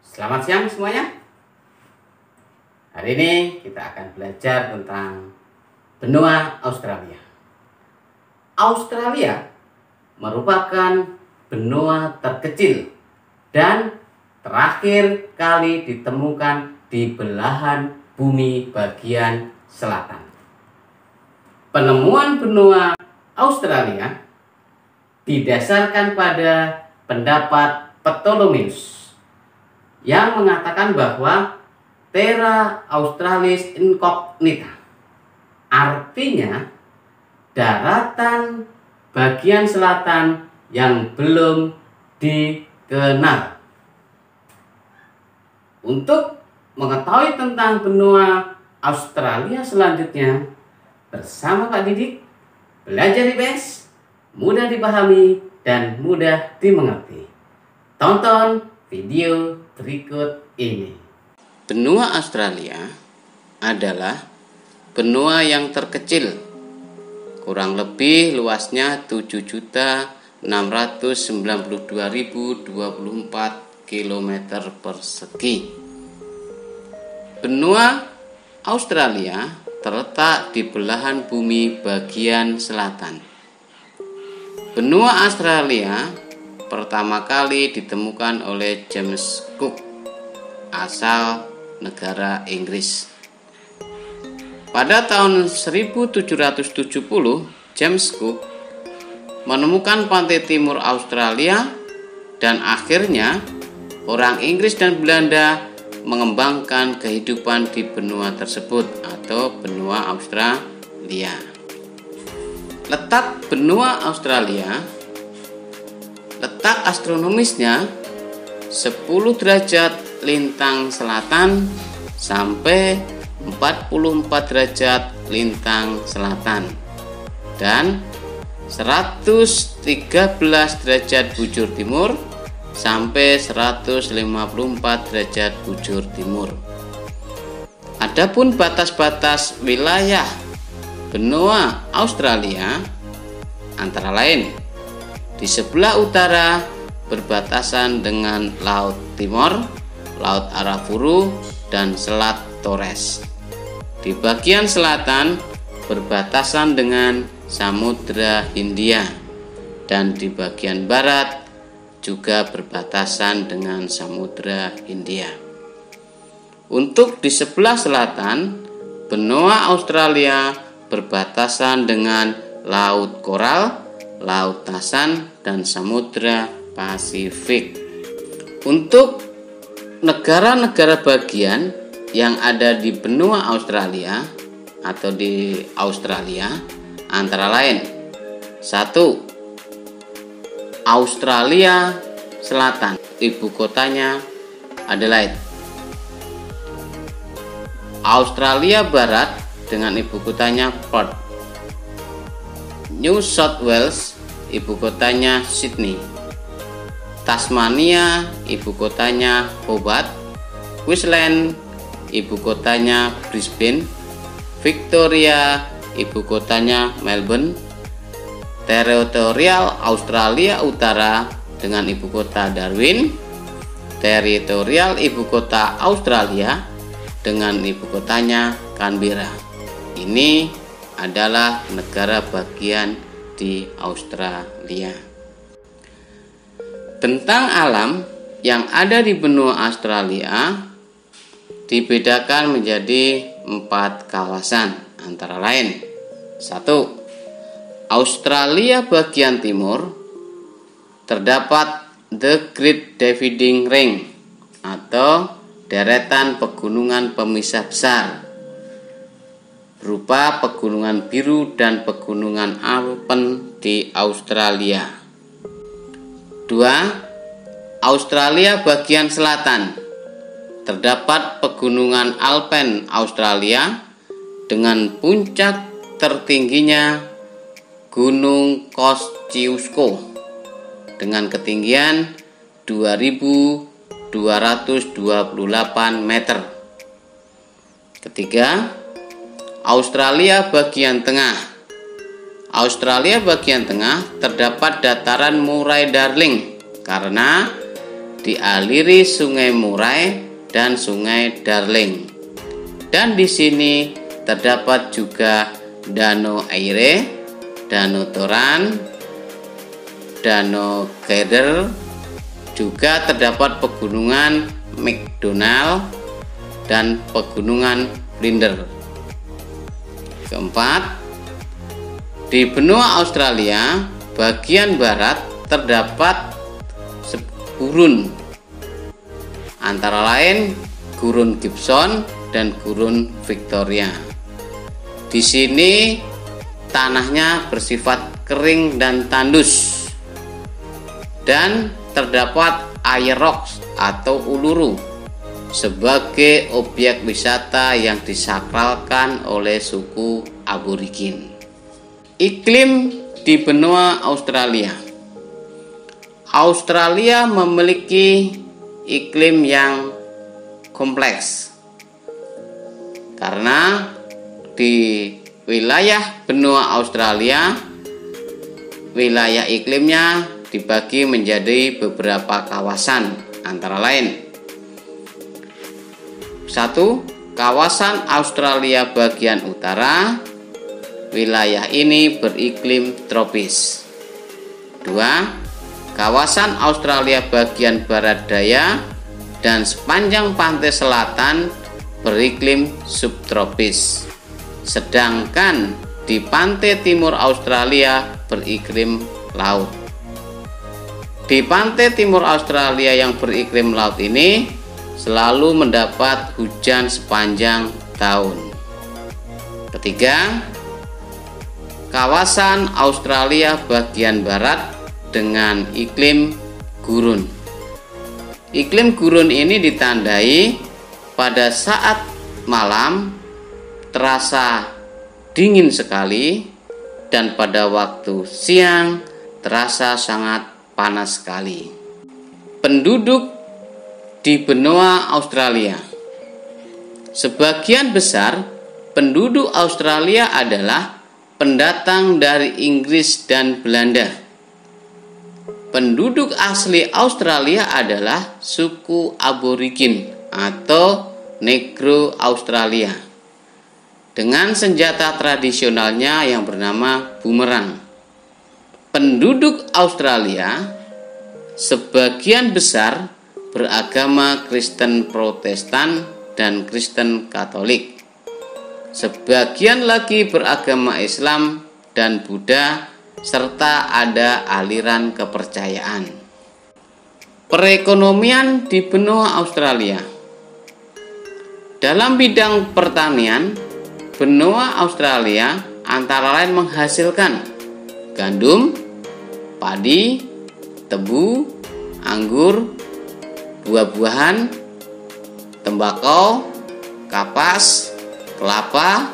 Selamat siang semuanya. Hari ini kita akan belajar tentang benua Australia. Australia merupakan benua terkecil dan terakhir kali ditemukan di belahan bumi bagian selatan. Penemuan benua Australia didasarkan pada pendapat Ptolemeus yang mengatakan bahwa Terra Australis Incognita, artinya daratan bagian selatan yang belum dikenal. Untuk mengetahui tentang benua Australia selanjutnya, bersama Pak Didik, belajar IPS mudah dipahami dan mudah dimengerti. Tonton video berikut ini. Benua Australia adalah benua yang terkecil, kurang lebih luasnya 7.692.024 km persegi. Benua Australia terletak di belahan bumi bagian selatan. Benua Australia pertama kali ditemukan oleh James Cook, asal negara Inggris. Pada tahun 1770, James Cook menemukan pantai timur Australia dan akhirnya orang Inggris dan Belanda mengembangkan kehidupan di benua tersebut atau benua Australia. Letak benua Australia, letak astronomisnya 10 derajat lintang selatan sampai 44 derajat lintang selatan dan 113 derajat bujur timur sampai 154 derajat bujur timur. Adapun batas-batas wilayah benua Australia antara lain di sebelah utara berbatasan dengan Laut Timor, Laut Arafuru, dan Selat Torres. Di bagian selatan berbatasan dengan Samudra Hindia dan di bagian barat juga berbatasan dengan Samudra Hindia. Untuk di sebelah selatan, benua Australia berbatasan dengan Laut Koral, Laut Tasan, dan Samudra Pasifik. Untuk negara-negara bagian yang ada di benua Australia atau di Australia antara lain: 1. Australia Selatan, ibu kotanya Adelaide. Australia Barat dengan ibu kotanya Perth. New South Wales, ibu kotanya Sydney. Tasmania, ibu kotanya Hobart. Queensland, ibu kotanya Brisbane. Victoria, ibu kotanya Melbourne. Teritorial Australia Utara dengan ibu kota Darwin. Teritorial ibu kota Australia dengan ibu kotanya Canberra. Ini adalah negara bagian di Australia. Tentang alam yang ada di benua Australia dibedakan menjadi 4 kawasan antara lain: 1. Australia bagian timur terdapat The Great Dividing Ring atau deretan pegunungan pemisah besar berupa pegunungan biru dan pegunungan Alpen di Australia. 2. Australia bagian selatan terdapat pegunungan Alpen Australia dengan puncak tertingginya Gunung Kosciuszko dengan ketinggian 2.228 meter. Ketiga, Australia bagian tengah Australia bagian tengah terdapat dataran Murray-Darling karena dialiri Sungai Murray dan Sungai Darling. Dan di sini terdapat juga Danau Erie, Danau Toran, Danau Gader, juga terdapat pegunungan McDonald dan pegunungan Flinders. Keempat, di benua Australia bagian barat terdapat gurun, antara lain Gurun Gibson dan Gurun Victoria. Di sini tanahnya bersifat kering dan tandus, dan terdapat air rocks atau uluru sebagai objek wisata yang disakralkan oleh suku aborigin. Iklim di benua Australia. Australia memiliki iklim yang kompleks karena di wilayah benua Australia, wilayah iklimnya dibagi menjadi beberapa kawasan, antara lain: 1. Kawasan Australia bagian utara. Wilayah ini beriklim tropis. 2. Kawasan Australia bagian barat daya dan sepanjang pantai selatan beriklim subtropis. Sedangkan di pantai timur Australia beriklim laut. Di pantai timur Australia yang beriklim laut ini selalu mendapat hujan sepanjang tahun. Ketiga, kawasan Australia bagian barat dengan iklim gurun. Iklim gurun ini ditandai pada saat malam terasa dingin sekali dan pada waktu siang terasa sangat panas sekali. Penduduk di benua Australia. Sebagian besar penduduk Australia adalah pendatang dari Inggris dan Belanda. Penduduk asli Australia adalah suku aborigin atau Negro Australia dengan senjata tradisionalnya yang bernama bumerang. Penduduk Australia sebagian besar beragama Kristen Protestan dan Kristen Katolik. Sebagian lagi beragama Islam dan Buddha, serta ada aliran kepercayaan. Perekonomian di benua Australia. Dalam bidang pertanian, benua Australia antara lain menghasilkan gandum, padi, tebu, anggur, buah-buahan, tembakau, kapas, kelapa,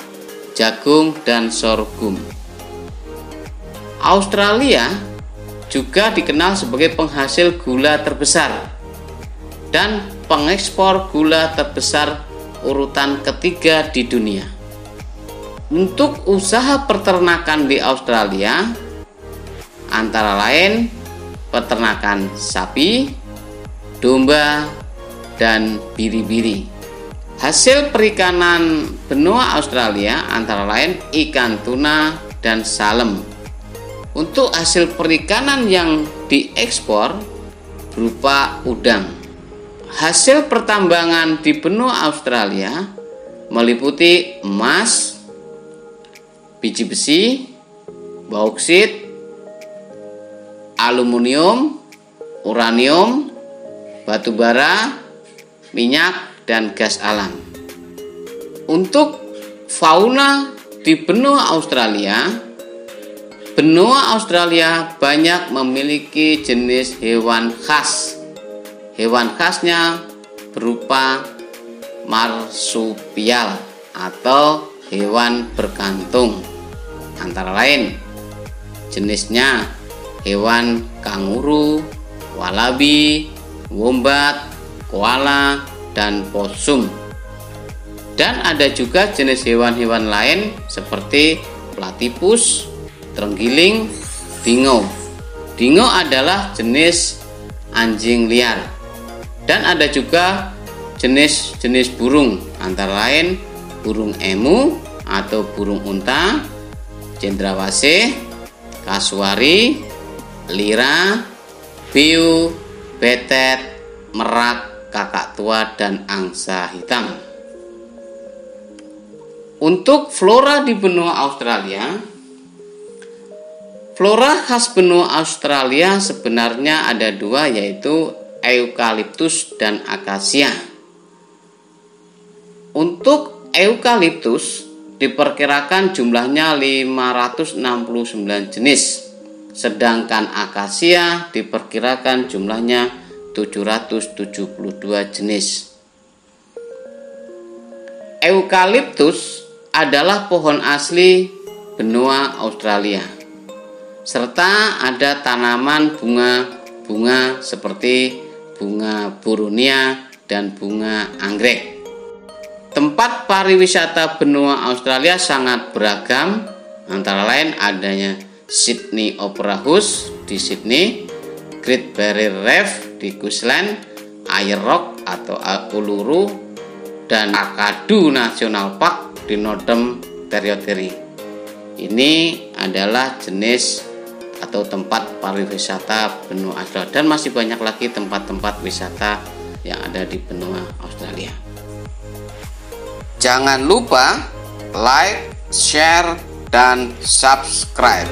jagung, dan sorghum. Australia juga dikenal sebagai penghasil gula terbesar dan pengekspor gula terbesar urutan ketiga di dunia. Untuk usaha peternakan di Australia antara lain peternakan sapi, domba, dan biri-biri. Hasil perikanan benua Australia antara lain ikan tuna dan salem. Untuk hasil perikanan yang diekspor berupa udang. Hasil pertambangan di benua Australia meliputi emas, biji besi, bauksit, aluminium, uranium, batu bara, minyak, dan gas alam. Untuk fauna di benua Australia banyak memiliki jenis hewan khas. Hewan khasnya berupa marsupial atau hewan berkantung. Antara lain jenisnya hewan kanguru, wallaby, wombat, koala, dan possum. Dan ada juga jenis hewan-hewan lain seperti platypus, terenggiling, dingo. Dingo adalah jenis anjing liar. Dan ada juga jenis-jenis burung, antara lain burung emu atau burung unta, cendrawasih, kasuari, lira, biu, betet, merak, kakak tua, dan angsa hitam. Untuk flora di benua Australia, flora khas benua Australia sebenarnya ada dua, yaitu eukaliptus dan akasia. Untuk eukaliptus diperkirakan jumlahnya 569 jenis, sedangkan akasia diperkirakan jumlahnya 772 jenis. Eukaliptus adalah pohon asli benua Australia, serta ada tanaman bunga-bunga seperti bunga boronia dan bunga anggrek. Tempat pariwisata benua Australia sangat beragam, antara lain adanya Sydney Opera House di Sydney, Great Barrier Reef di Queensland, Ayers Rock atau Uluru, dan Kakadu National Park di Northern Territory. Ini adalah jenis atau tempat pariwisata benua Australia, dan masih banyak lagi tempat-tempat wisata yang ada di benua Australia. Jangan lupa like, share, dan subscribe.